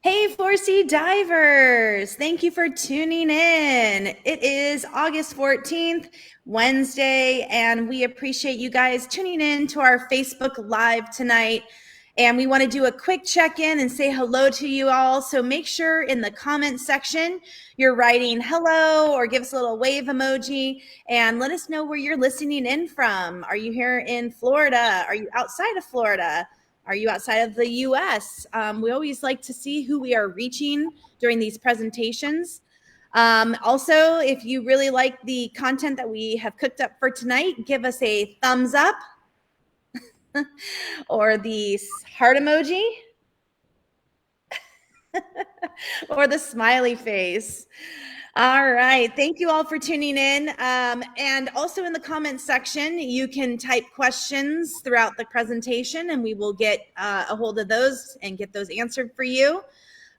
Hey, 4C divers! Thank you for tuning in. It is August 14th, Wednesday, and we appreciate you guys tuning in to our Facebook Live tonight. And we want to do a quick check-in and say hello to you all. So make sure in the comment section you're writing hello or give us a little wave emoji and let us know where you're listening in from. Are you here in Florida? Are you outside of Florida? Are you outside of the US? We always like to see who we are reaching during these presentations. Also, if you really like the content that we have cooked up for tonight, give us a thumbs up or the heart emoji or the smiley face. All right. Thank you all for tuning in. And also in the comments section, you can type questions throughout the presentation and we will get a hold of those and get those answered for you.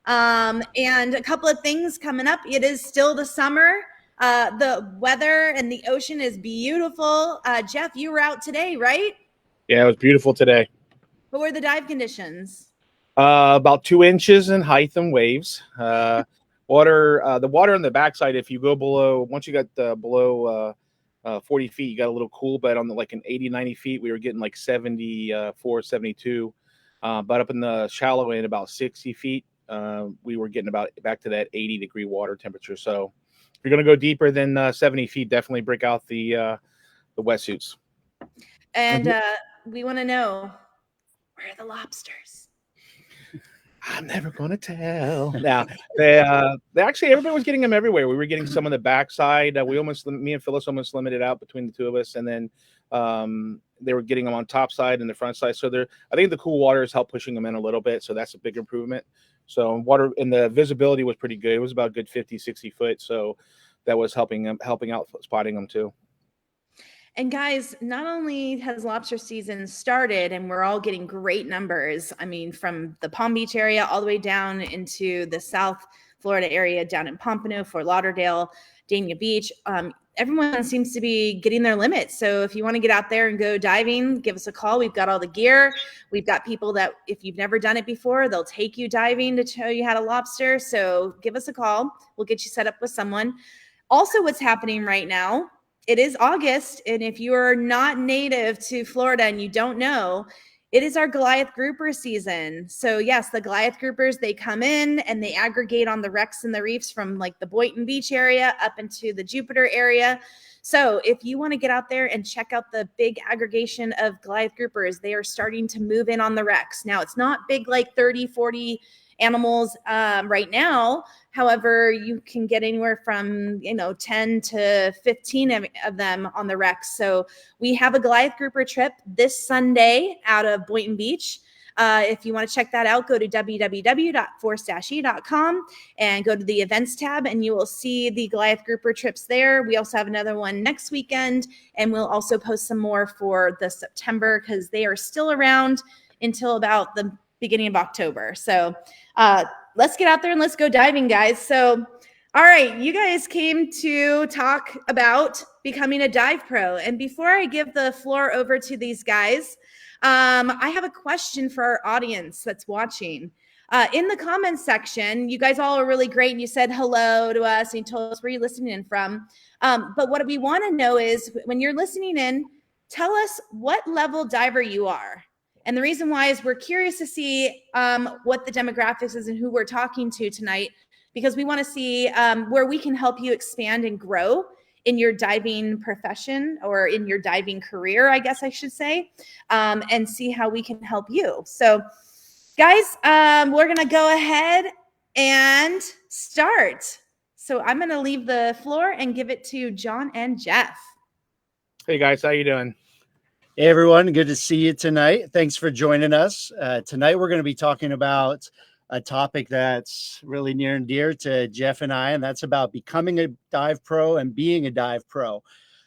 And a couple of things coming up. It is still the summer. The weather and the ocean is beautiful. Jeff, you were out today, right? Yeah, it was beautiful today. What were the dive conditions? About 2 inches in height and waves. The water on the backside, if you go below, once you got below 40 feet, you got a little cool, but on like an 80, 90 feet, we were getting like 74, 72. But up in the shallow end, about 60 feet, we were getting about back to that 80-degree water temperature. So if you're going to go deeper than 70 feet, definitely break out the wetsuits. And we want to know, where are the lobsters? I'm never gonna tell. Now they actually everybody was getting them everywhere. We were getting some on the backside. Me and Phyllis almost limited out between the two of us, and then they were getting them on top side and the front side. So I think the cool water has helped pushing them in a little bit. So that's a big improvement. So water and the visibility was pretty good. It was about a good 50, 60 foot. So that was helping out spotting them too. And guys, not only has lobster season started and we're all getting great numbers, I mean, from the Palm Beach area all the way down into the South Florida area, down in Pompano, Fort Lauderdale, Dania Beach, everyone seems to be getting their limits. So if you want to get out there and go diving, give us a call. We've got all the gear. We've got people that if you've never done it before, they'll take you diving to show you how to lobster. So give us a call. We'll get you set up with someone. Also, what's happening right now, it is August, and if you are not native to Florida and you don't know, it is our Goliath grouper season. So yes, the Goliath groupers, they come in and they aggregate on the wrecks and the reefs from like the Boynton Beach area up into the Jupiter area. So if you want to get out there and check out the big aggregation of Goliath groupers, they are starting to move in on the wrecks. Now, it's not big like 30, 40 animals right now. However, you can get anywhere from 10 to 15 of them on the wrecks. So we have a Goliath grouper trip this Sunday out of Boynton Beach. If you want to check that out, go to www.force-e.com and go to the events tab and you will see the Goliath grouper trips there. We also have another one next weekend and we'll also post some more for the September because they are still around until about the beginning of October. So let's get out there and let's go diving, guys. So, all right, you guys came to talk about becoming a dive pro. And before I give the floor over to these guys, I have a question for our audience that's watching. In the comments section, you guys all are really great and you said hello to us and you told us where you're listening in from. But what we want to know is when you're listening in, tell us what level diver you are. And the reason why is we're curious to see what the demographics is and who we're talking to tonight, because we want to see where we can help you expand and grow in your diving profession or in your diving career, I guess I should say, and see how we can help you. So, guys, we're going to go ahead and start. So I'm going to leave the floor and give it to John and Jeff. Hey guys, how you doing? Hey everyone, good to see you tonight. Thanks for joining us. Tonight we're going to be talking about a topic that's really near and dear to Jeff and I, and that's about becoming a dive pro and being a dive pro.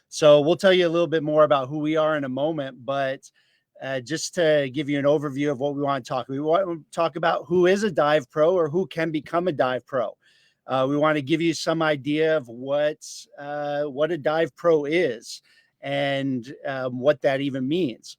So we'll tell you a little bit more about who we are in a moment, but just to give you an overview of what we want to talk about who is a dive pro or who can become a dive pro. We want to give you some idea of what a dive pro is and what that even means.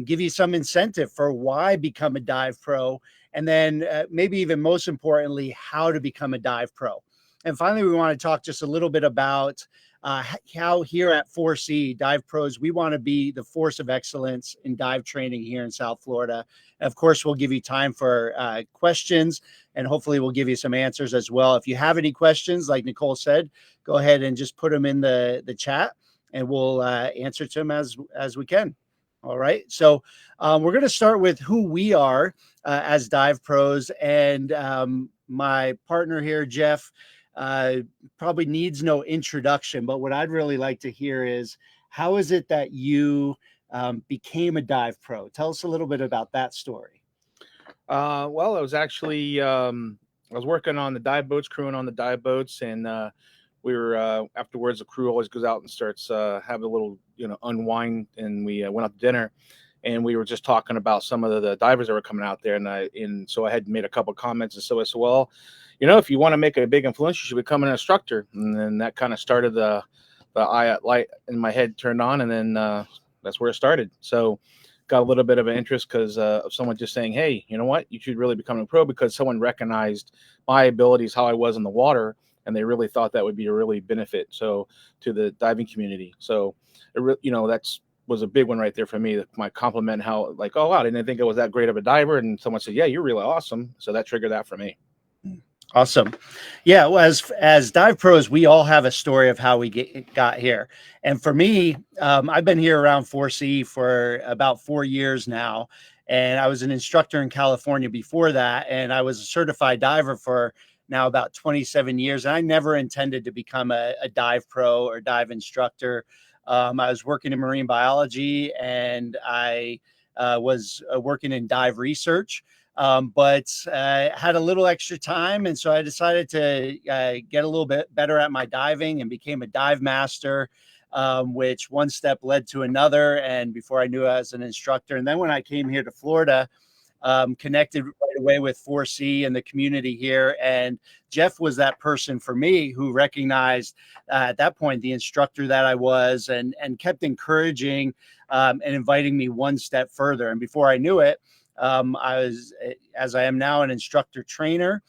give you some incentive for why become a dive pro, and then maybe even most importantly, how to become a dive pro. And finally, we want to talk just a little bit about how here at 4C Dive Pros, we want to be the force of excellence in dive training here in South Florida. And of course, we'll give you time for questions, and hopefully we'll give you some answers as well. If you have any questions, like Nicole said, go ahead and just put them in the chat, and we'll answer to them as we can. All right. So we're going to start with who we are as dive pros. And my partner here, Jeff, probably needs no introduction, but what I'd really like to hear is, how is it that you became a dive pro? Tell us a little bit about that story. Well, I was actually I was working on the dive boats, crewing on the dive boats, and we were afterwards. The crew always goes out and starts having a little, unwind, and we went out to dinner, and we were just talking about some of the divers that were coming out there, and so I had made a couple of comments, and so I said, well, if you want to make a big influence, you should become an instructor, and then that kind of started the eye light in my head turned on, and then that's where it started. So got a little bit of an interest because of someone just saying, hey, you know what, you should really become a pro, because someone recognized my abilities, how I was in the water, and they really thought that would be a really benefit to the diving community. So that's was a big one right there for me. My compliment, how like, oh wow, I didn't think I was that great of a diver, and someone said, yeah, you're really awesome. So that triggered that for me. Awesome. Yeah. Well, as dive pros, we all have a story of how we got here. And for me, I've been here around 4C for about 4 years now. And I was an instructor in California before that. And I was a certified diver for now about 27 years. And I never intended to become a dive pro or dive instructor. I was working in marine biology, and I was working in dive research. But had a little extra time, and so I decided to get a little bit better at my diving and became a dive master, which one step led to another. And before I knew, I was an instructor. And then when I came here to Florida, connected right away with 4C and the community here. And Jeff was that person for me who recognized at that point the instructor that I was, and kept encouraging and inviting me one step further. And before I knew it, I was, as I am now, an instructor trainer,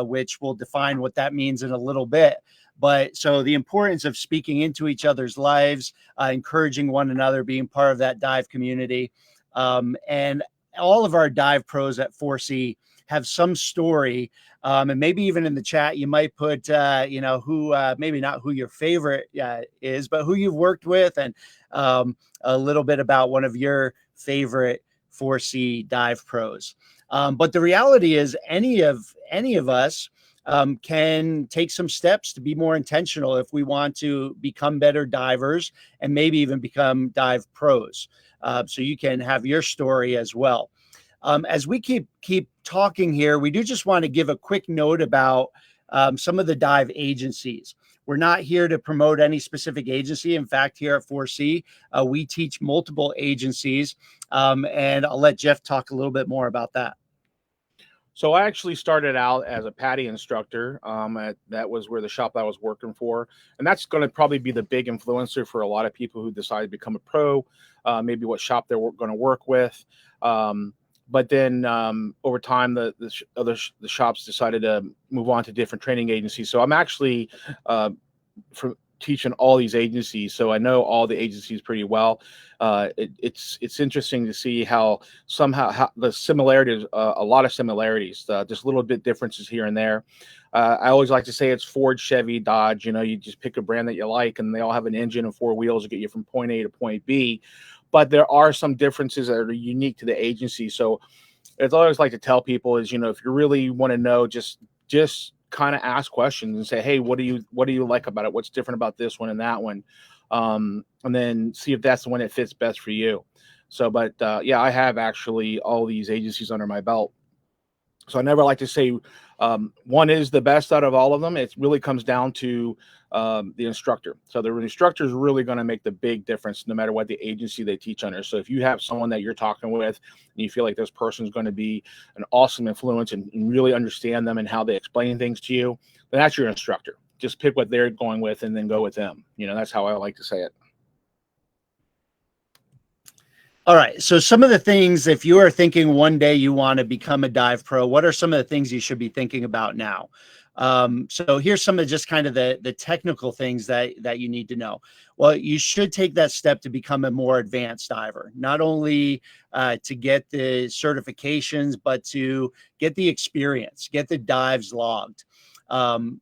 which will define what that means in a little bit. But so the importance of speaking into each other's lives, encouraging one another, being part of that dive community. And all of our dive pros at 4C have some story. And maybe even in the chat, you might put, who, maybe not who your favorite is, but who you've worked with, and a little bit about one of your favorite 4C dive pros. But the reality is any of us can take some steps to be more intentional if we want to become better divers, and maybe even become dive pros. So you can have your story as well. As we keep talking here, we do just want to give a quick note about some of the dive agencies. We're not here to promote any specific agency. In fact, here at 4C, we teach multiple agencies, and I'll let Jeff talk a little bit more about that. So I actually started out as a PADI instructor. That was where the shop I was working for, and that's going to probably be the big influencer for a lot of people who decide to become a pro, maybe what shop they're going to work with. But then over time, the shops decided to move on to different training agencies. So I'm actually from teaching all these agencies, so I know all the agencies pretty well. It's interesting to see how the similarities, a lot of similarities, just little bit differences here and there. I always like to say it's Ford, Chevy, Dodge. You just pick a brand that you like, and they all have an engine and four wheels to get you from point A to point B. But there are some differences that are unique to the agency. So it's always like to tell people is, if you really want to know, just kind of ask questions and say, hey, what do you like about it? What's different about this one and that one? And then see if that's the one that fits best for you. So, but yeah, I have actually all these agencies under my belt. So I never like to say one is the best out of all of them. It really comes down to the instructor. So the instructor is really going to make the big difference no matter what the agency they teach under. So if you have someone that you're talking with and you feel like this person is going to be an awesome influence and really understand them and how they explain things to you, then that's your instructor. Just pick what they're going with and then go with them. That's how I like to say it. All right. So some of the things, if you are thinking one day you want to become a dive pro, what are some of the things you should be thinking about now? So here's some of just kind of the technical things that you need to know. Well, you should take that step to become a more advanced diver, not only to get the certifications, but to get the experience, get the dives logged.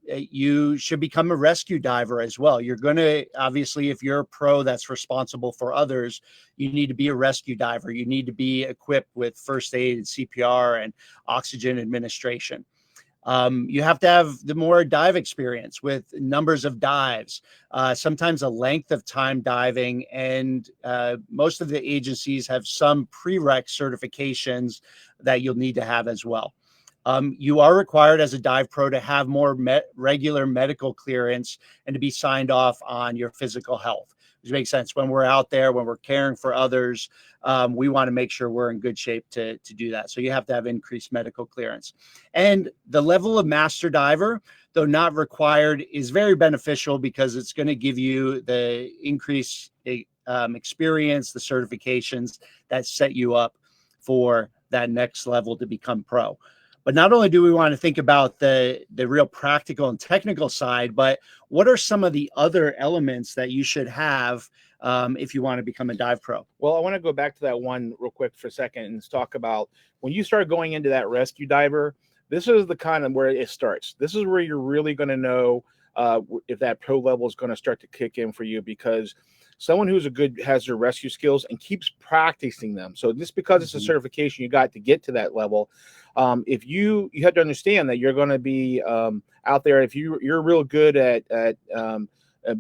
You should become a rescue diver as well. You're going to, obviously, if you're a pro that's responsible for others, you need to be a rescue diver. You need to be equipped with first aid and CPR and oxygen administration. You have to have the more dive experience with numbers of dives, sometimes a length of time diving, and most of the agencies have some prereq certifications that you'll need to have as well. You are required as a dive pro to have more regular medical clearance and to be signed off on your physical health, which makes sense. When we're out there, when we're caring for others, we want to make sure we're in good shape to do that. So you have to have increased medical clearance. And the level of master diver, though not required, is very beneficial because it's going to give you the increased experience, the certifications that set you up for that next level to become pro. But not only do we want to think about the real practical and technical side, but what are some of the other elements that you should have if you want to become a dive pro? Well, I want to go back to that one real quick for a second and talk about when you start going into that rescue diver. This is the kind of where it starts. This is where you're really going to know if that pro level is going to start to kick in for you, because someone who's has their rescue skills and keeps practicing them. So just because it's a certification you got to get to that level, if you have to understand that you're going to be out there. If you're real good at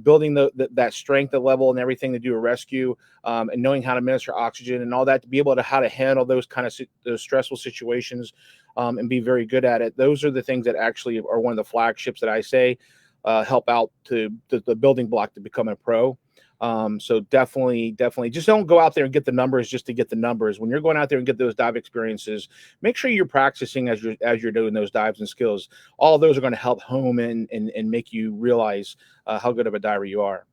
building that strength of level and everything to do a rescue, and knowing how to administer oxygen and all that, to be able to how to handle those kind of those stressful situations, and be very good at it. Those are the things that actually are one of the flagships that I say help out to the building block to become a pro. So definitely just don't go out there and get the numbers just to get the numbers. When you're going out there and get those dive experiences, make sure you're practicing as you're doing those dives and skills. All of those are going to help home and make you realize how good of a diver you are.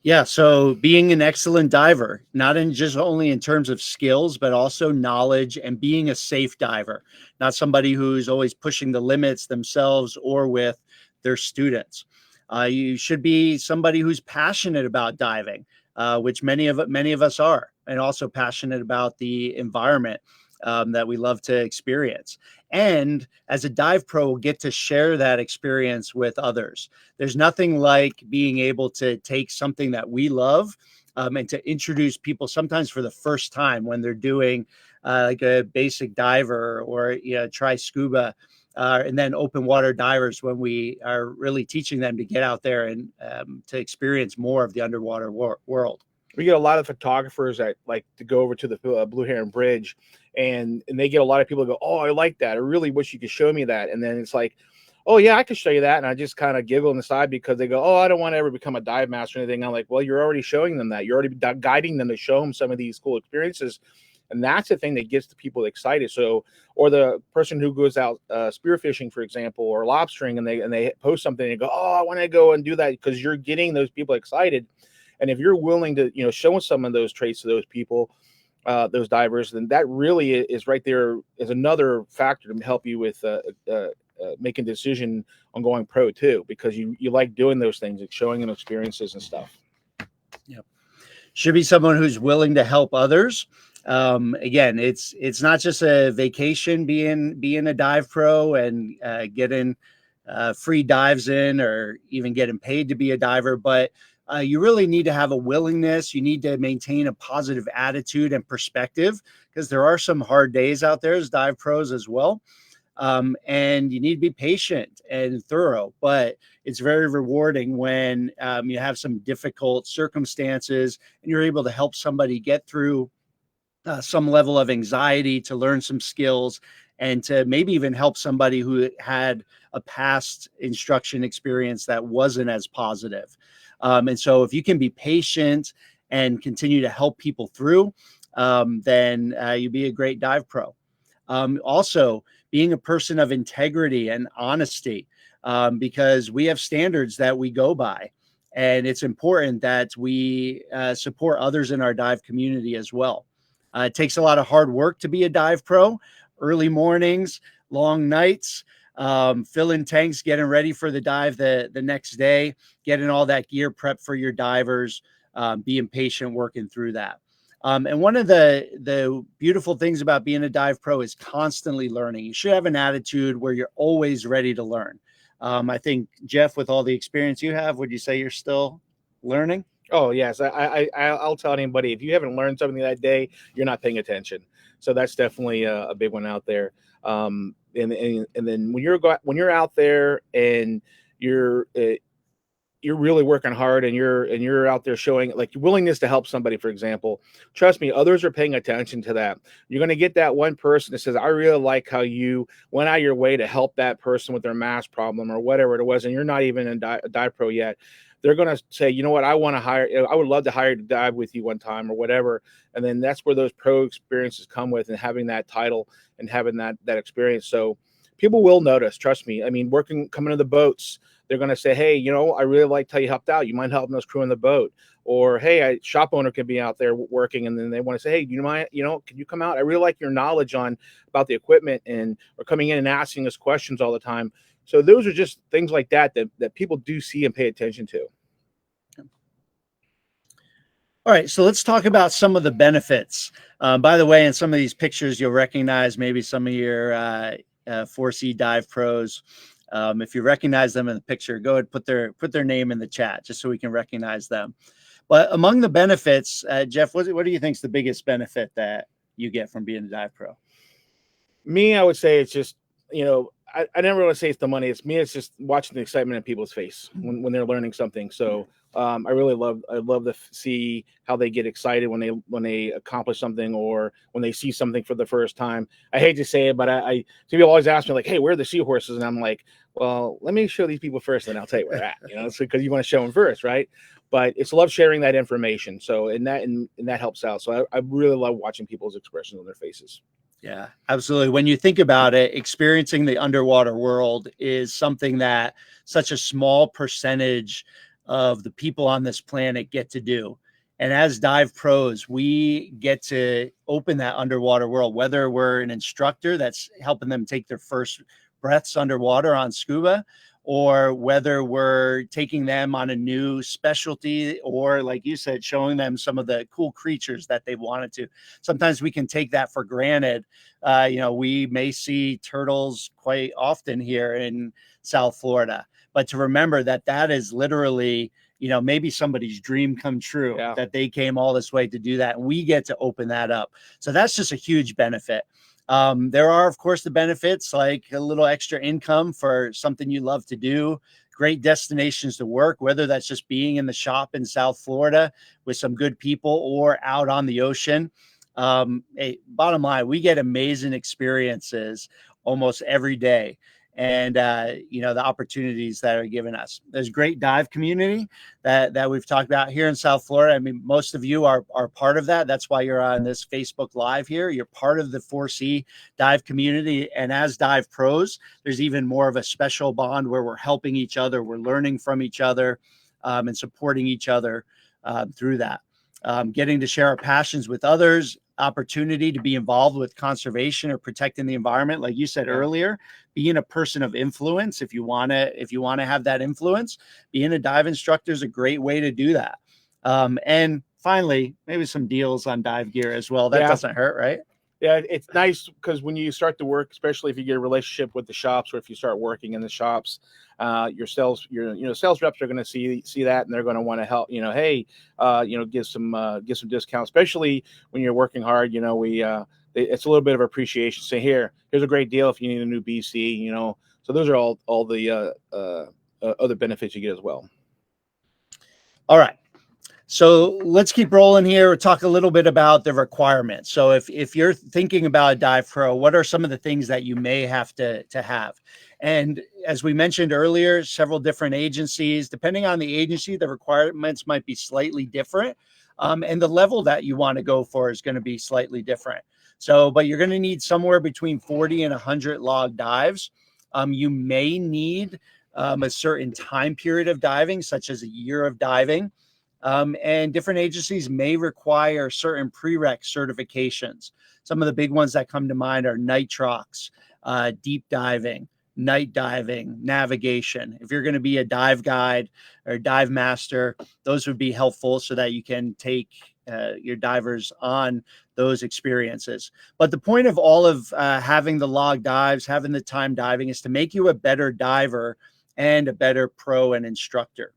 Yeah, so being an excellent diver, not in just only in terms of skills, but also knowledge, and being a safe diver, not somebody who's always pushing the limits themselves or with their students. You should be somebody who's passionate about diving, which many of us are, and also passionate about the environment that we love to experience. And as a dive pro, we'll get to share that experience with others. There's nothing like being able to take something that we love and to introduce people sometimes for the first time when they're doing like a basic diver or try scuba. And then open water divers, when we are really teaching them to get out there and to experience more of the underwater world. We get a lot of photographers that like to go over to the Blue Heron Bridge, and they get a lot of people go, "Oh, I like that. I really wish you could show me that." And then it's like, "Oh yeah, I could show you that." And I just kind of giggle on the side because they go, "Oh, I don't want to ever become a dive master or anything." I'm like, "Well, you're already showing them that. You're already guiding them to show them some of these cool experiences." And that's the thing that gets the people excited. So, or the person who goes out spearfishing, for example, or lobstering, and they post something and they go, "Oh, I want to go and do that," because you're getting those people excited. And if you're willing to, show some of those traits to those people, those divers, then that really is right there is another factor to help you with making a decision on going pro too, because you like doing those things, like showing them experiences and stuff. Yep. Should be someone who's willing to help others. Again, it's not just a vacation being a dive pro and getting free dives in, or even getting paid to be a diver, but you really need to have a willingness. You need to maintain a positive attitude and perspective, because there are some hard days out there as dive pros as well. And you need to be patient and thorough, but it's very rewarding when you have some difficult circumstances and you're able to help somebody get through some level of anxiety, to learn some skills, and to maybe even help somebody who had a past instruction experience that wasn't as positive. And so if you can be patient and continue to help people through, then you'll be a great dive pro. Also, being a person of integrity and honesty, because we have standards that we go by. And it's important that we support others in our dive community as well. It takes a lot of hard work to be a dive pro, early mornings, long nights, filling tanks, getting ready for the dive the next day, getting all that gear prep for your divers, being patient, working through that. And one of the beautiful things about being a dive pro is constantly learning. You should have an attitude where you're always ready to learn. I think, Jeff, with all the experience you have, would you say you're still learning? Oh yes, I'll tell anybody, if you haven't learned something that day, you're not paying attention. So that's definitely a big one out there. And then when you're out there and you're really working hard and you're out there showing like your willingness to help somebody, for example, trust me, others are paying attention to that. You're going to get that one person that says, I really like how you went out of your way to help that person with their mask problem or whatever it was, and you're not even a dive pro yet. They're going to say, you know what, I would love to hire to dive with you one time or whatever. And then that's where those pro experiences come with, and having that title and having that experience. So people will notice, trust me. I mean, coming to the boats, they're going to say, hey, I really liked how you helped out. You mind helping us crew in the boat? Or, hey, shop owner could be out there working, and then they want to say, hey, do you mind, can you come out? I really like your knowledge about the equipment, or coming in and asking us questions all the time. So those are just things like that people do see and pay attention to. All right, so let's talk about some of the benefits. By the way, in some of these pictures, you'll recognize maybe some of your 4C dive pros. If you recognize them in the picture, go ahead and put their name in the chat just so we can recognize them. But among the benefits, Jeff, what do you think is the biggest benefit that you get from being a dive pro? Me, I would say it's just, I never want to say it's the money. It's me. It's just watching the excitement in people's face when they're learning something. So I love to see how they get excited when they accomplish something, or when they see something for the first time. I hate to say it, but people always ask me like, hey, where are the seahorses? And I'm like, well, let me show these people first, and I'll tell you where they're at, because you want to show them first. Right. But it's love sharing that information. So, and that helps out. So I really love watching people's expressions on their faces. Yeah, absolutely. When you think about it, experiencing the underwater world is something that such a small percentage of the people on this planet get to do. And as dive pros, we get to open that underwater world, whether we're an instructor that's helping them take their first breaths underwater on scuba, or whether we're taking them on a new specialty, or like you said, showing them some of the cool creatures that they wanted to. Sometimes we can take that for granted. We may see turtles quite often here in South Florida, but to remember that is literally, maybe somebody's dream come true, that they came all this way to do that. And we get to open that up. So that's just a huge benefit. There are, of course, the benefits like a little extra income for something you love to do, great destinations to work, whether that's just being in the shop in South Florida with some good people or out on the ocean. Bottom line, we get amazing experiences almost every day. And, the opportunities that are given us. There's great dive community that we've talked about here in South Florida. I mean, most of you are part of that. That's why you're on this Facebook Live here. You're part of the 4C dive community. And as dive pros, there's even more of a special bond where we're helping each other. We're learning from each other and supporting each other through that. Getting to share our passions with others, opportunity to be involved with conservation or protecting the environment, like you said earlier, being a person of influence. If you want to have that influence, being a dive instructor is a great way to do that. And finally, maybe some deals on dive gear as well. That doesn't hurt, right? Yeah, it's nice because when you start to work, especially if you get a relationship with the shops, or if you start working in the shops, your sales reps are going to see that, and they're going to want to help. Hey, give some discount, especially when you're working hard. It's a little bit of appreciation. Say, here's a great deal if you need a new BC. So those are all the other benefits you get as well. All right. So let's keep rolling here. We'll talk a little bit about the requirements. So if you're thinking about a dive pro, what are some of the things that you may have to have? And as we mentioned earlier, several different agencies, depending on the agency, the requirements might be slightly different. And the level that you want to go for is going to be slightly different. But you're going to need somewhere between 40 and 100 log dives. You may need a certain time period of diving, such as a year of diving. And different agencies may require certain prereq certifications. Some of the big ones that come to mind are nitrox, deep diving, night diving, navigation. If you're going to be a dive guide or dive master, those would be helpful so that you can take your divers on those experiences. But the point of all of having the log dives, having the time diving, is to make you a better diver and a better pro and instructor.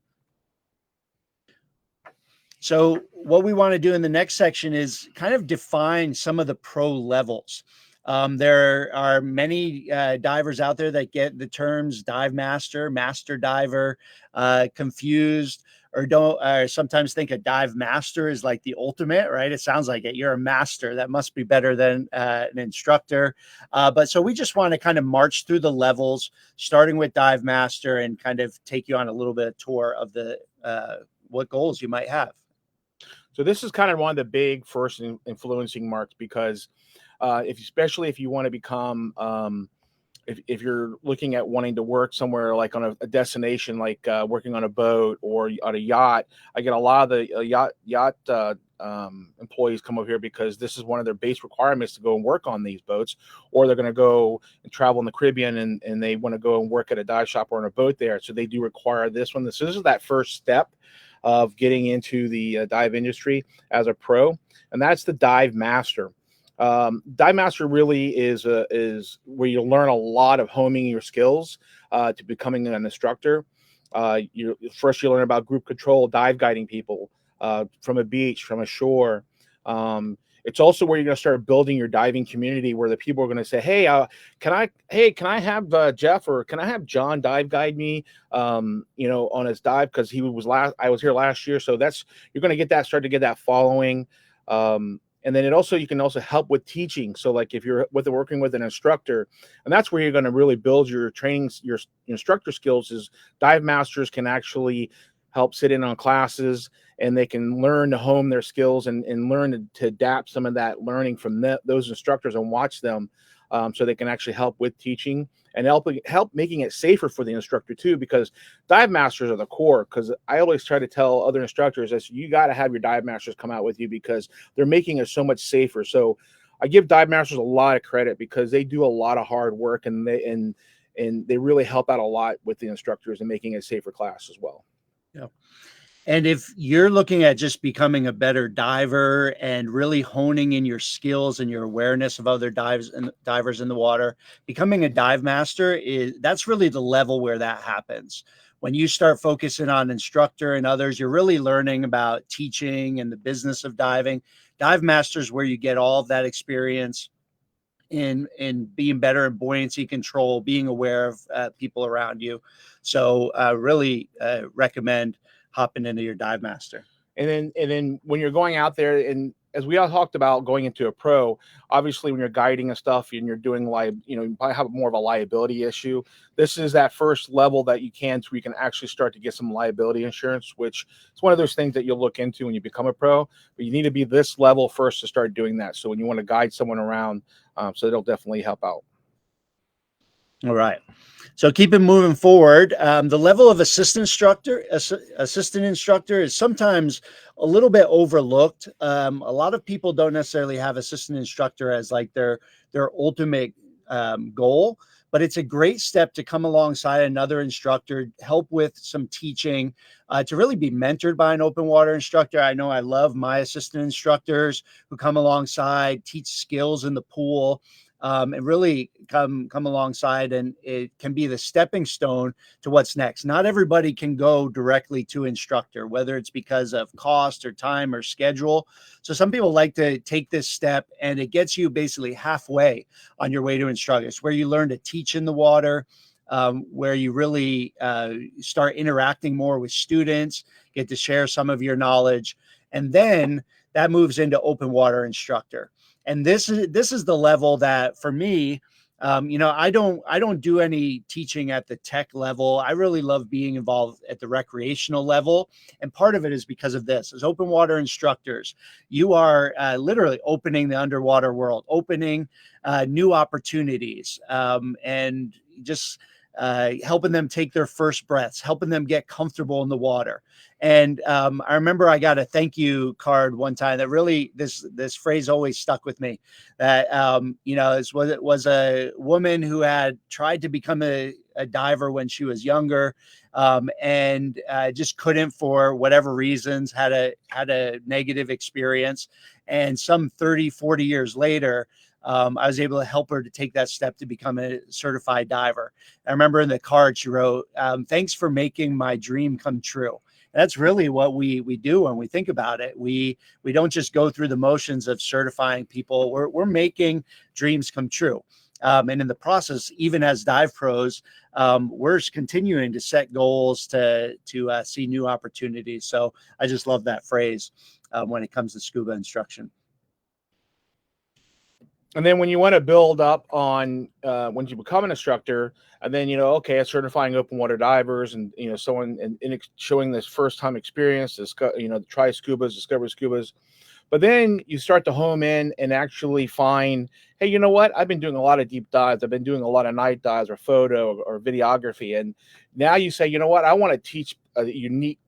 So what we want to do in the next section is kind of define some of the pro levels. There are many divers out there that get the terms dive master, master diver confused, or don't sometimes think a dive master is like the ultimate, right? It sounds like it. You're a master. That must be better than an instructor. But so we just want to kind of march through the levels, starting with dive master, and kind of take you on a little bit of tour of the what goals you might have. So this is kind of one of the big first influencing marks, because especially if you want to become, if you're looking at wanting to work somewhere like on a destination, like working on a boat or on a yacht. I get a lot of the yacht employees come over here because this is one of their base requirements to go and work on these boats, or they're going to go and travel in the Caribbean and they want to go and work at a dive shop or on a boat there. So they do require this one. So this is that first step of getting into the dive industry as a pro, and that's the dive master. Dive master really is where you learn a lot of homing your skills to becoming an instructor. You learn about group control, dive guiding people from a beach, from a shore. It's also where you're going to start building your diving community, where the people are going to say, "Hey, can I have Jeff, or can I have John dive guide me, on his dive, because I was here last year." So you're going to start to get that following. And then you can also help with teaching. So like if you're working with an instructor, and that's where you're going to really build your trainings, your instructor skills, is dive masters can actually help sit in on classes, and they can learn to hone their skills and learn to adapt some of that learning from those instructors and watch them, so they can actually help with teaching and help making it safer for the instructor too, because dive masters are the core. Because I always try to tell other instructors that you got to have your dive masters come out with you, because they're making it so much safer. So I give dive masters a lot of credit, because they do a lot of hard work, and they really help out a lot with the instructors and making it a safer class as well. Yeah. And if you're looking at just becoming a better diver and really honing in your skills and your awareness of other divers in the water, becoming a dive master that's really the level where that happens. When you start focusing on instructor and others, you're really learning about teaching and the business of diving. Dive master is where you get all of that experience in being better in buoyancy control, being aware of people around you. So really recommend hopping into your dive master. And then when you're going out there, and as we all talked about going into a pro, obviously when you're guiding and stuff and you're doing you probably have more of a liability issue. This is that first level that you can, so you can actually start to get some liability insurance, which is one of those things that you'll look into when you become a pro. But you need to be this level first to start doing that. So when you want to guide someone around, so it'll definitely help out. All right. So keep it moving forward. The level of assistant instructor is sometimes a little bit overlooked. A lot of people don't necessarily have assistant instructor as like their ultimate goal, but it's a great step to come alongside another instructor, help with some teaching, to really be mentored by an open water instructor. I know I love my assistant instructors who come alongside, teach skills in the pool. And really come alongside, and it can be the stepping stone to what's next. Not everybody can go directly to instructor, whether it's because of cost or time or schedule. So some people like to take this step, and it gets you basically halfway on your way to instructor. It's where you learn to teach in the water, where you really start interacting more with students, get to share some of your knowledge, and then that moves into open water instructor. And this is the level that for me, I don't do any teaching at the tech level. I really love being involved at the recreational level. And part of it is because of this. As open water instructors, you are literally opening the underwater world, opening new opportunities, and just helping them take their first breaths, helping them get comfortable in the water. And I remember I got a thank you card one time that really, this phrase always stuck with me. That it was a woman who had tried to become a diver when she was younger, and just couldn't for whatever reasons, had a negative experience. And some 30, 40 years later, I was able to help her to take that step to become a certified diver. I remember in the card she wrote, "Thanks for making my dream come true." And that's really what we do when we think about it. We don't just go through the motions of certifying people. We're making dreams come true. And in the process, even as dive pros, we're continuing to set goals to see new opportunities. So I just love that phrase when it comes to scuba instruction. And then when you want to build up on when you become an instructor, and then okay, certifying open water divers, and someone and showing this first time experience, try scubas, discover scubas. But then you start to home in and actually find, hey, you know what? I've been doing a lot of deep dives. I've been doing a lot of night dives or photo or videography. And now you say, you know what? I want to teach a unique,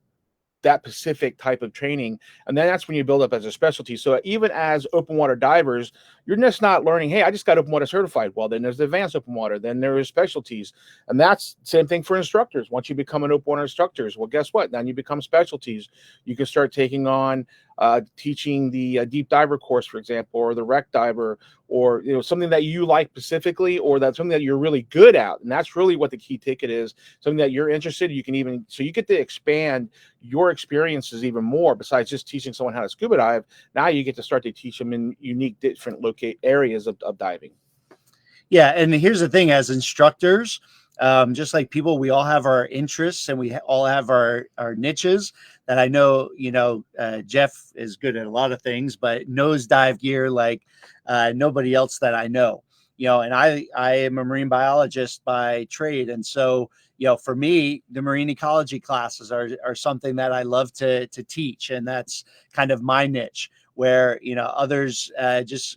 that specific type of training. And then that's when you build up as a specialty. So even as open water divers, you're just not learning, hey, I just got open water certified. Well, then there's the advanced open water, then there is specialties. And that's the same thing for instructors. Once you become an open water instructor, well, guess what? Then you become specialties. You can start taking on teaching the deep diver course, for example, or the wreck diver, or something that you like specifically, or that's something that you're really good at. And that's really what the key ticket is, something that you're interested in. You can even, so you get to expand your experiences even more. Besides just teaching someone how to scuba dive, now you get to start to teach them in unique different areas of diving. Yeah, and here's the thing: as instructors, just like people, we all have our interests and we all have our niches. That I know, Jeff is good at a lot of things, but nose dive gear like nobody else that I know. And I am a marine biologist by trade, and so for me, the marine ecology classes are something that I love to teach, and that's kind of my niche. Where others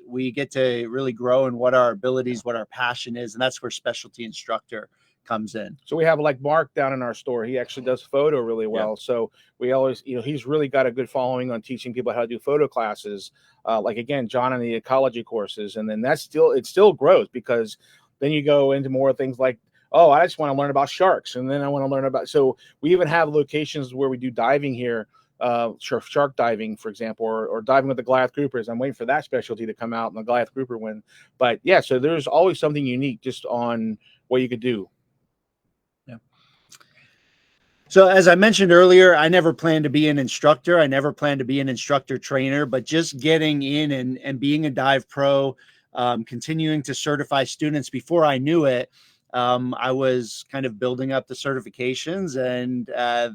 we get to really grow in what our abilities, what our passion is, and that's where specialty instructor comes in. So we have like Mark down in our store. He actually does photo really well. Yeah. So we always, he's really got a good following on teaching people how to do photo classes. Like again, John in the ecology courses, and then it still grows, because then you go into more things like, oh, I just want to learn about sharks, and then I want to learn about. So we even have locations where we do diving here. Shark diving, for example, or diving with the Goliath groupers. I'm waiting for that specialty to come out and the Goliath grouper win. But yeah, so there's always something unique just on what you could do. Yeah. So as I mentioned earlier, I never planned to be an instructor. I never planned to be an instructor trainer, but just getting in and being a dive pro, continuing to certify students before I knew it. I was kind of building up the certifications, and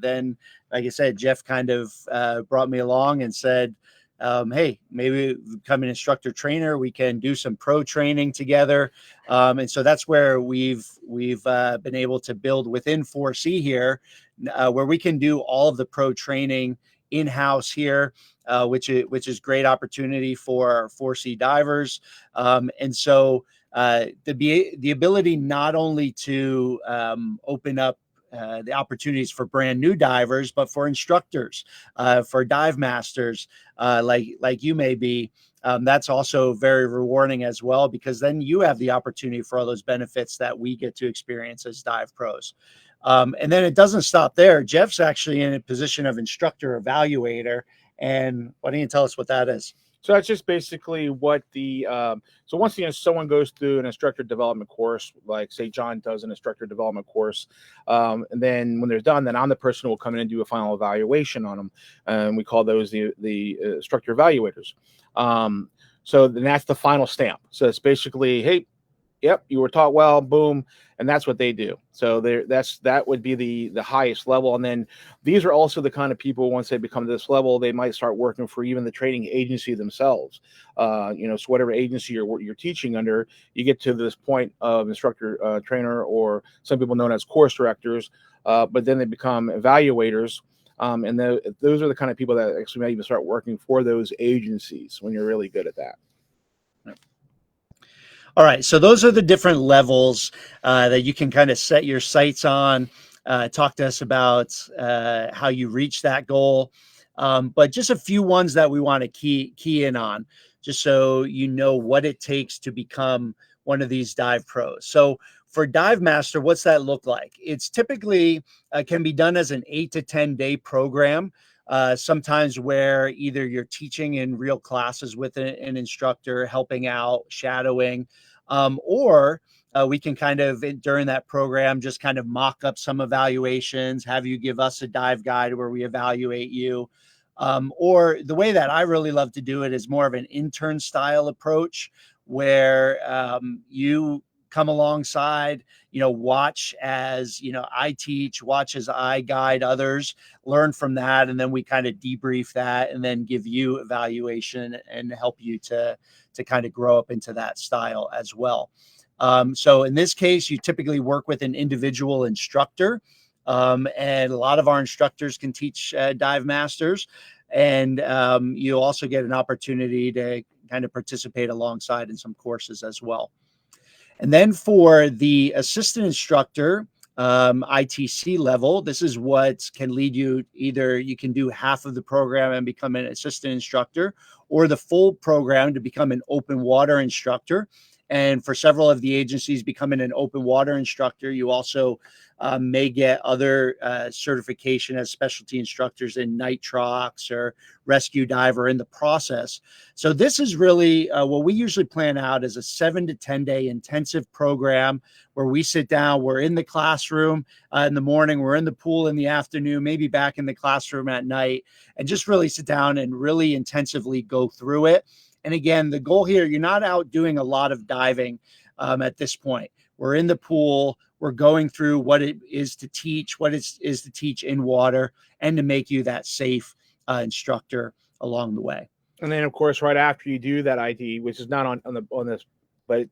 then, like I said, Jeff kind of brought me along and said, hey, maybe become an instructor trainer. We can do some pro training together. And so that's where we've been able to build within 4C here, where we can do all of the pro training in-house here, which is great opportunity for 4C divers. And so the ability not only to open up the opportunities for brand new divers, but for instructors, for dive masters, like you may be. That's also very rewarding as well, because then you have the opportunity for all those benefits that we get to experience as dive pros. And then it doesn't stop there. Jeff's actually in a position of instructor evaluator. And why don't you tell us what that is? So that's just basically what so once someone goes through an instructor development course, like say John does an instructor development course, and then when they're done, then I'm the person who will come in and do a final evaluation on them, and we call those the instructor evaluators. So then that's the final stamp. So it's basically, hey, yep, you were taught well, boom, and that's what they do. So that would be the highest level. And then these are also the kind of people, once they become this level, they might start working for even the training agency themselves. So whatever agency you're teaching under, you get to this point of instructor trainer, or some people known as course directors, but then they become evaluators. And those are the kind of people that actually might even start working for those agencies when you're really good at that. All right, so those are the different levels that you can kind of set your sights on. Talk to us about how you reach that goal. But just a few ones that we want to key in on, just so you know what it takes to become one of these dive pros. So for Dive Master, what's that look like? It's typically can be done as an 8 to 10 day program. Sometimes where either you're teaching in real classes with an instructor, helping out, shadowing, or we can kind of during that program just kind of mock up some evaluations, have you give us a dive guide where we evaluate you. Or the way that I really love to do it is more of an intern style approach where you come alongside, watch as, I teach, watch as I guide others, learn from that. And then we kind of debrief that and then give you evaluation and help you to kind of grow up into that style as well. So in this case, you typically work with an individual instructor. And a lot of our instructors can teach dive masters. And you also get an opportunity to kind of participate alongside in some courses as well. And then for the assistant instructor, ITC level, this is what can lead you. Either you can do half of the program and become an assistant instructor, or the full program to become an open water instructor. And for several of the agencies, becoming an open water instructor, you also may get other certification as specialty instructors in nitrox or rescue diver in the process. So this is really what we usually plan out as a 7 to 10 day intensive program where we sit down, we're in the classroom in the morning, we're in the pool in the afternoon, maybe back in the classroom at night, and just really sit down and really intensively go through it. And again, the goal here, you're not out doing a lot of diving at this point. We're in the pool. We're going through what it is to teach, what it is to teach in water, and to make you that safe instructor along the way. And then, of course, right after you do that ID, which is not on this, but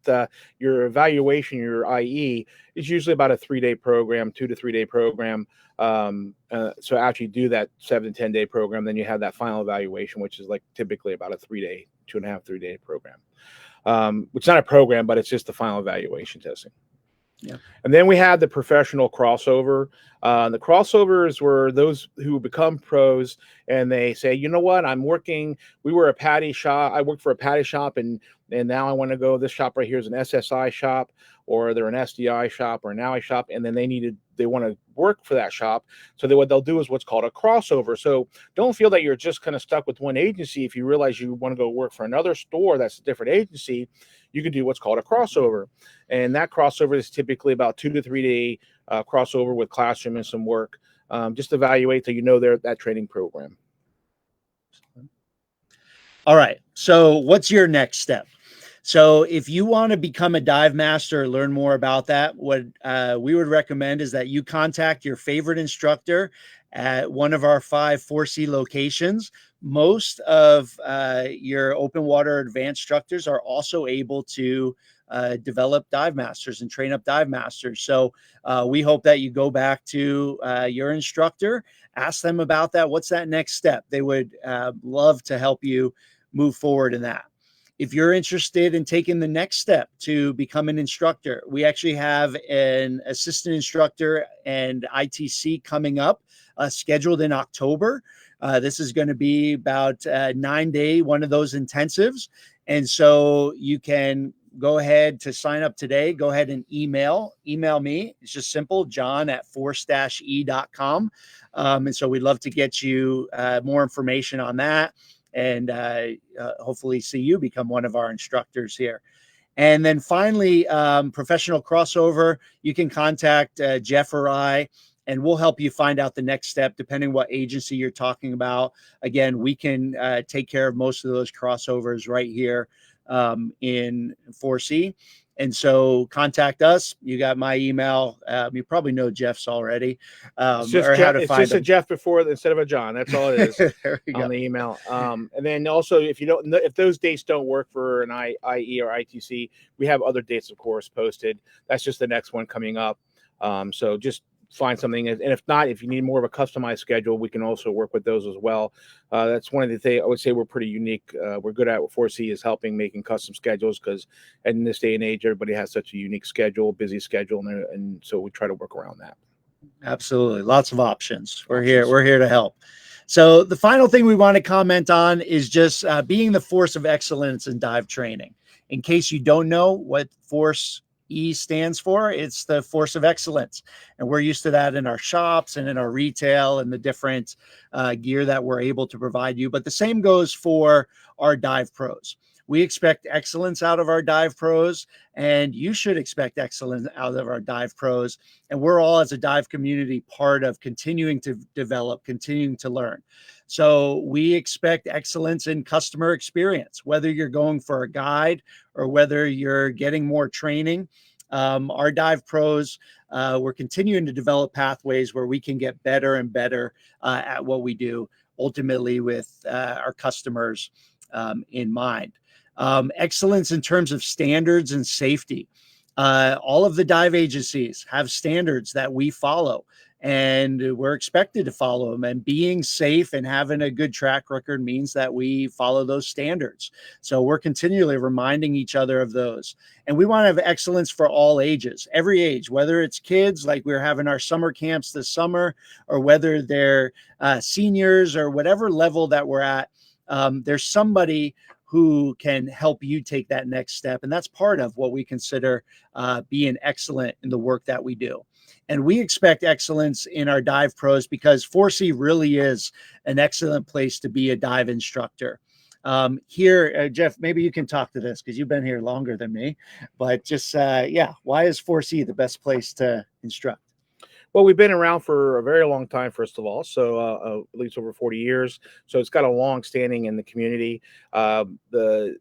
your evaluation, your IE, is usually about a 3-day program, 2 to 3 day program. So after you do that 7 to 10 day program, then you have that final evaluation, which is like typically about a 3-day, 2.5, 3-day program. It's not a program, but it's just the final evaluation testing. Yeah. And then we have the professional crossover. The crossovers were those who become pros and they say, you know what, we were a patty shop. I worked for a patty shop and now I want to go, this shop right here is an SSI shop, or they're an SDI shop or an Ally shop. And then they want to work for that shop. So what they'll do is what's called a crossover. So don't feel that you're just kind of stuck with one agency. If you realize you want to go work for another store that's a different agency, you can do what's called a crossover. And that crossover is typically about 2 to 3 day crossover with classroom and some work. Just evaluate till you know that training program. All right. So what's your next step? So if you want to become a dive master or learn more about that, what we would recommend is that you contact your favorite instructor at one of our 5 4C locations. Most of your open water advanced instructors are also able to develop dive masters and train up dive masters. So we hope that you go back to your instructor, ask them about that. What's that next step? They would love to help you move forward in that. If you're interested in taking the next step to become an instructor, we actually have an assistant instructor and ITC coming up scheduled in October. This is going to be about 9-day, one of those intensives. And so you can go ahead to sign up today. Go ahead and email me. It's just simple, john@force-e.com. And so we'd love to get you more information on that. And hopefully see you become one of our instructors here. And then finally, professional crossover, you can contact Jeff or I, and we'll help you find out the next step, depending what agency you're talking about. Again, we can take care of most of those crossovers right here in 4C. And so contact us. You got my email. You probably know Jeff's already. It's just a Jeff before instead of a John. That's all it is on the email. And then also, if those dates don't work for an IE or ITC, we have other dates, of course, posted. That's just the next one coming up. So just find something. And if not, if you need more of a customized schedule, we can also work with those as well. That's one of the things I would say we're pretty unique. We're good at what 4C is helping making custom schedules, because in this day and age, everybody has such a unique schedule, busy schedule, and so we try to work around that. Absolutely. Lots of options. We're here to help. So the final thing we want to comment on is just being the force of excellence in dive training. In case you don't know what Force E stands for, it's the force of excellence. And we're used to that in our shops and in our retail and the different gear that we're able to provide you. But the same goes for our dive pros. We expect excellence out of our dive pros, and you should expect excellence out of our dive pros. And we're all, as a dive community, part of continuing to develop, continuing to learn. So we expect excellence in customer experience, whether you're going for a guide or whether you're getting more training. Our dive pros, we're continuing to develop pathways where we can get better and better at what we do, ultimately with our customers in mind. Excellence in terms of standards and safety. All of the dive agencies have standards that we follow, and we're expected to follow them. And being safe and having a good track record means that we follow those standards. So we're continually reminding each other of those. And we want to have excellence for all ages, every age, whether it's kids, like we're having our summer camps this summer, or whether they're seniors or whatever level that we're at. There's somebody who can help you take that next step. And that's part of what we consider being excellent in the work that we do. And we expect excellence in our dive pros, because 4C really is an excellent place to be a dive instructor. Here, Jeff, maybe you can talk to this because you've been here longer than me, but just, why is 4C the best place to instruct? Well, we've been around for a very long time, first of all, so at least over 40 years. So it's got a long standing in the community. The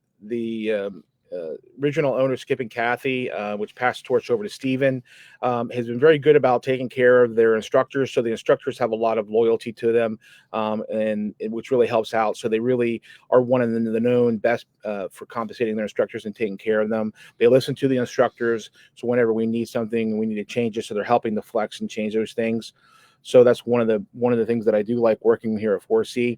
original owner, Skip and Kathy, which passed the torch over to Stephen, has been very good about taking care of their instructors. So the instructors have a lot of loyalty to them, and which really helps out. So they really are one of the known best for compensating their instructors and taking care of them. They listen to the instructors. So whenever we need something, we need to change it. So they're helping to flex and change those things. So that's one of the things that I do like working here at 4C.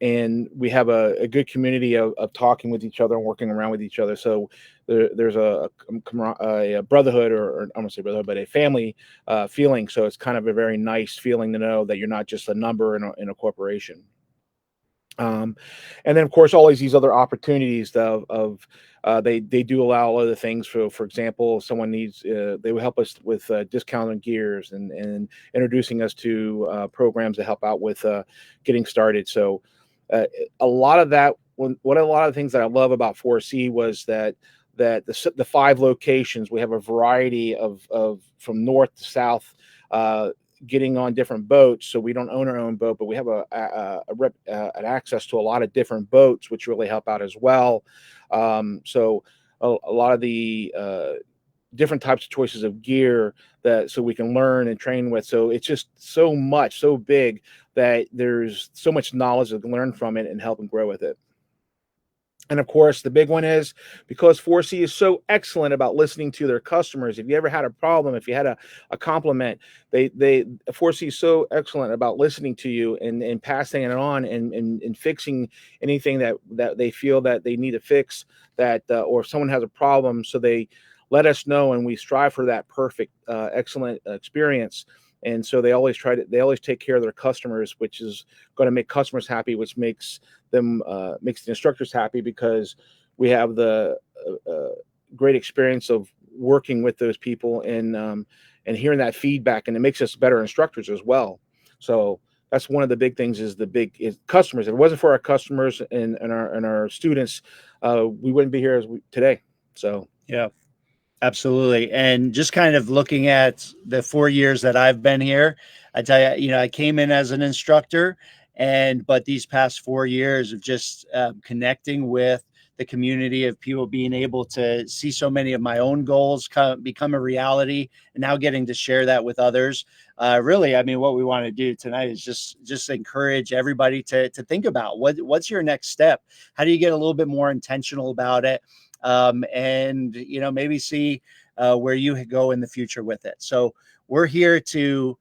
And we have a good community of talking with each other and working around with each other. So there's a brotherhood, or I don't want to say brotherhood, but a family feeling. So it's kind of a very nice feeling to know that you're not just a number in a corporation. And then, of course, always these other opportunities they do allow other things. For example, if someone needs, they will help us with discounting gears and introducing us to programs to help out with getting started. So a lot of that, a lot of the things that I love about 4C was that the 5 locations, we have a variety of from north to south, getting on different boats. So we don't own our own boat, but we have an access to a lot of different boats, which really help out as well. So a lot of the different types of choices of gear so we can learn and train with. So it's just so big that there's so much knowledge to learn from it and help and grow with it. And of course, the big one is because 4C is so excellent about listening to their customers. If you ever had a problem, if you had a compliment, 4C is so excellent about listening to you and passing it on and fixing anything that they feel that they need to fix, or if someone has a problem. So they let us know, and we strive for that perfect, excellent experience. And so they always take care of their customers, which is going to make customers happy, which makes the instructors happy, because we have the great experience of working with those people and hearing that feedback, and it makes us better instructors as well. So that's one of the big things is customers. If it wasn't for our customers and our students, we wouldn't be here today. So yeah. Absolutely. And just kind of looking at the 4 years that I've been here, I tell you, I came in as an instructor, but these past 4 years of just connecting with the community, of people being able to see so many of my own goals become a reality, and now getting to share that with others. Really, I mean, what we want to do tonight is just encourage everybody to think about what's your next step. How do you get a little bit more intentional about it? And maybe see where you go in the future with it. So we're here to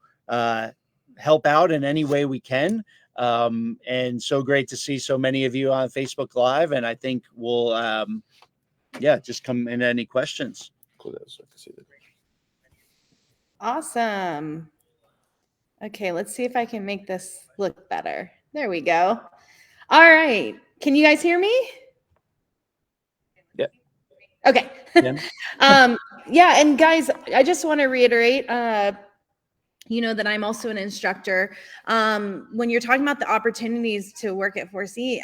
help out in any way we can. And so great to see so many of you on Facebook Live. And I think we'll, just come in any questions. Awesome. Okay, let's see if I can make this look better. There we go. All right. Can you guys hear me? Yeah. Okay. Yeah. And guys, I just want to reiterate, that I'm also an instructor. When you're talking about the opportunities to work at 4C,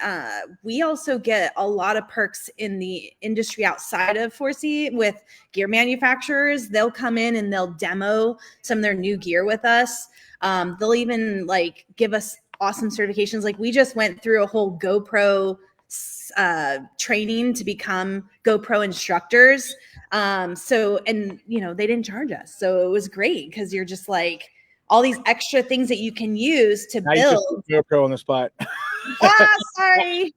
we also get a lot of perks in the industry outside of 4C with gear manufacturers. They'll come in and they'll demo some of their new gear with us. They'll even give us awesome certifications. Like we just went through a whole GoPro training to become GoPro instructors. They didn't charge us. So it was great because you're just all these extra things that you can use to now build. You GoPro on the spot. Sorry.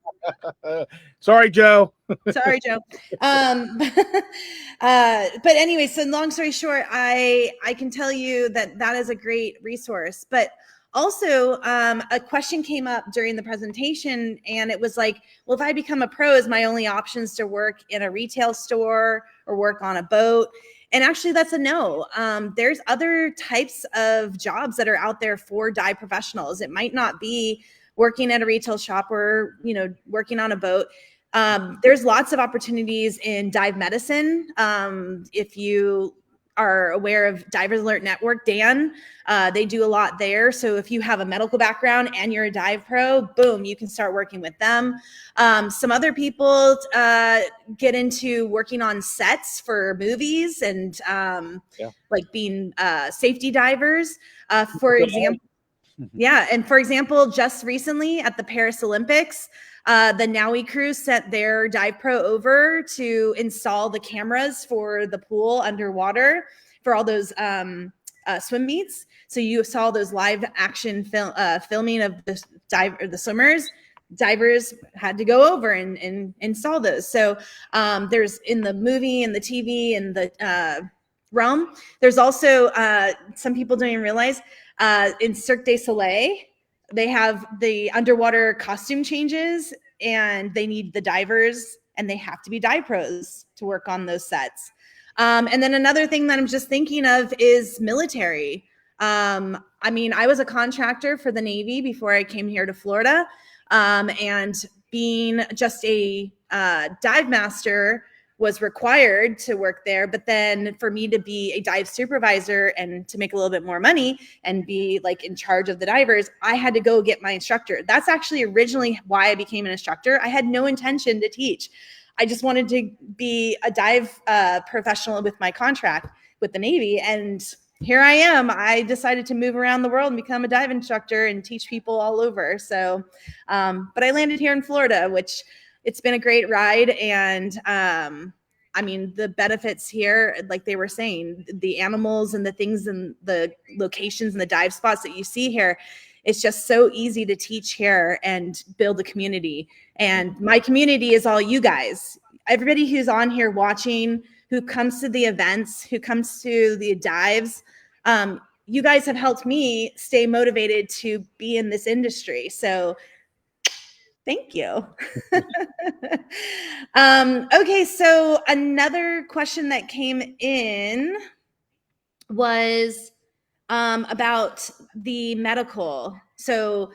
Sorry, Joe. Sorry, Joe. But anyway, so long story short, I can tell you that is a great resource. But also, a question came up during the presentation, and it was well, if I become a pro, is my only options to work in a retail store or work on a boat? And actually, that's a no. There's other types of jobs that are out there for dive professionals. It might not be working at a retail shop or, working on a boat. There's lots of opportunities in dive medicine. If you are aware of Divers Alert Network, Dan, they do a lot there. So if you have a medical background and you're a dive pro, boom, you can start working with them. Some other people get into working on sets for movies and being safety divers. For example, and for example, just recently at the Paris Olympics, the NAUI crew sent their dive pro over to install the cameras for the pool underwater for all those swim meets. So you saw those live action filming of the swimmers. Divers had to go over and install those. So there's in the movie and the TV and the realm. There's also some people don't even realize in Cirque du Soleil, they have the underwater costume changes and they need the divers and they have to be dive pros to work on those sets. And then another thing that I'm just thinking of is military. I was a contractor for the Navy before I came here to Florida. And being just a dive master was required to work there. But then for me to be a dive supervisor and to make a little bit more money and be in charge of the divers, I had to go get my instructor. That's actually originally why I became an instructor. I had no intention to teach. I just wanted to be a dive professional with my contract with the Navy. And here I am. I decided to move around the world and become a dive instructor and teach people all over. So, but I landed here in Florida, which it's been a great ride. And the benefits here, like they were saying, the animals and the things and the locations and the dive spots that you see here, it's just so easy to teach here and build a community. And my community is all you guys. Everybody who's on here watching, who comes to the events, who comes to the dives, you guys have helped me stay motivated to be in this industry. So thank you. Okay, so another question that came in was about the medical. So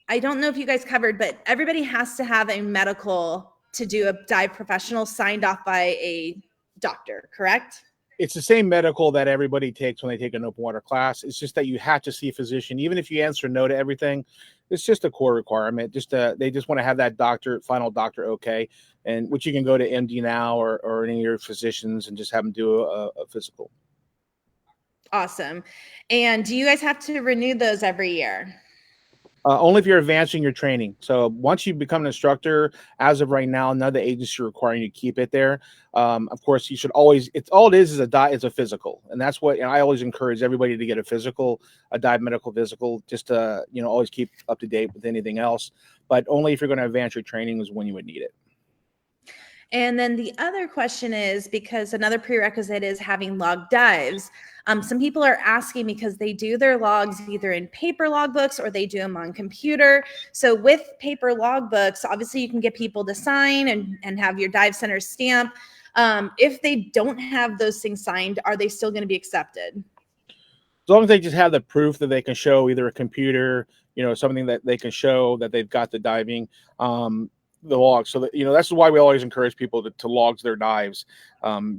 I don't know if you guys covered, but everybody has to have a medical to do a dive professional signed off by a doctor, correct? It's the same medical that everybody takes when they take an open water class. It's just that you have to see a physician, even if you answer no to everything. It's just a core requirement. They just want to have that final doctor okay, and which you can go to MD Now or any of your physicians and just have them do a physical. Awesome. And do you guys have to renew those every year? Only if you're advancing your training. So once you become an instructor, as of right now, none of the agencies are requiring you to keep it there. Of course, you should always. It's all it is a physical, and that's what I always encourage everybody to get a physical, a dive medical physical, just to always keep up to date with anything else. But only if you're going to advance your training is when you would need it. And then the other question is, because another prerequisite is having log dives. Some people are asking because they do their logs either in paper logbooks or they do them on computer. So with paper logbooks, obviously you can get people to sign and have your dive center stamp. If they don't have those things signed, are they still going to be accepted? As long as they just have the proof that they can show, either a computer, something that they can show that they've got the diving, the logs. So that, that's why we always encourage people to log their dives,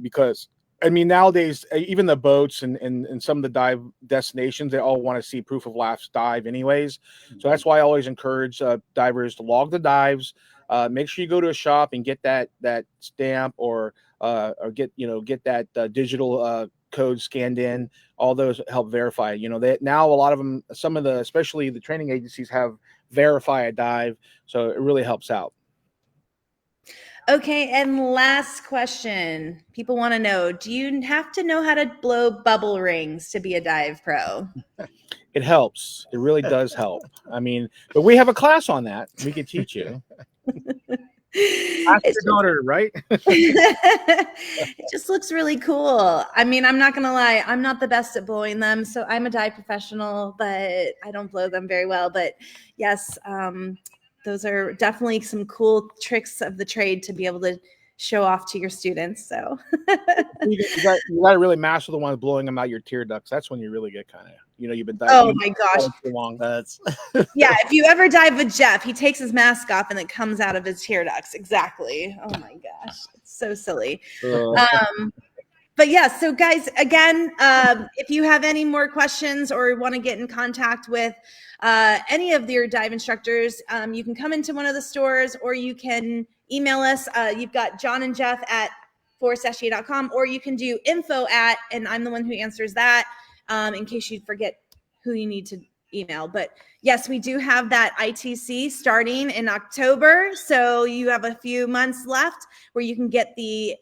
because nowadays, even the boats and some of the dive destinations, they all want to see proof of last dive anyways. So that's why I always encourage divers to log the dives. Make sure you go to a shop and get that stamp or get that digital code scanned in. All those help verify. That now a lot of them, especially the training agencies, have verify a dive, so it really helps out. Okay, and last question. People want to know, do you have to know how to blow bubble rings to be a dive pro? It helps. It really does help. But we have a class on that. We can teach you. Ask your daughter, right? It just looks really cool. I'm not gonna lie, I'm not the best at blowing them, so I'm a dive professional, but I don't blow them very well. But yes, those are definitely some cool tricks of the trade to be able to show off to your students. So you got to really master the one blowing them out your tear ducts. That's when you really get kind of, you've been diving. Oh my gosh. Too long. That's yeah. If you ever dive with Jeff, he takes his mask off and it comes out of his tear ducts. Exactly. Oh my gosh. It's so silly. But yeah, so guys, again, if you have any more questions or want to get in contact with any of your dive instructors, you can come into one of the stores or you can email us. You've got John and Jeff at forestsha.com, or you can do info at, and I'm the one who answers that in case you forget who you need to email. But yes, we do have that ITC starting in October. So you have a few months left where you can get the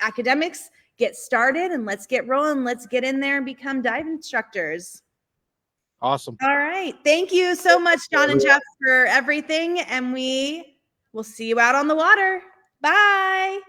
academics, get started, and let's get rolling. Let's get in there and become dive instructors. Awesome. All right. Thank you so much, John and Jeff, for everything. And we will see you out on the water. Bye.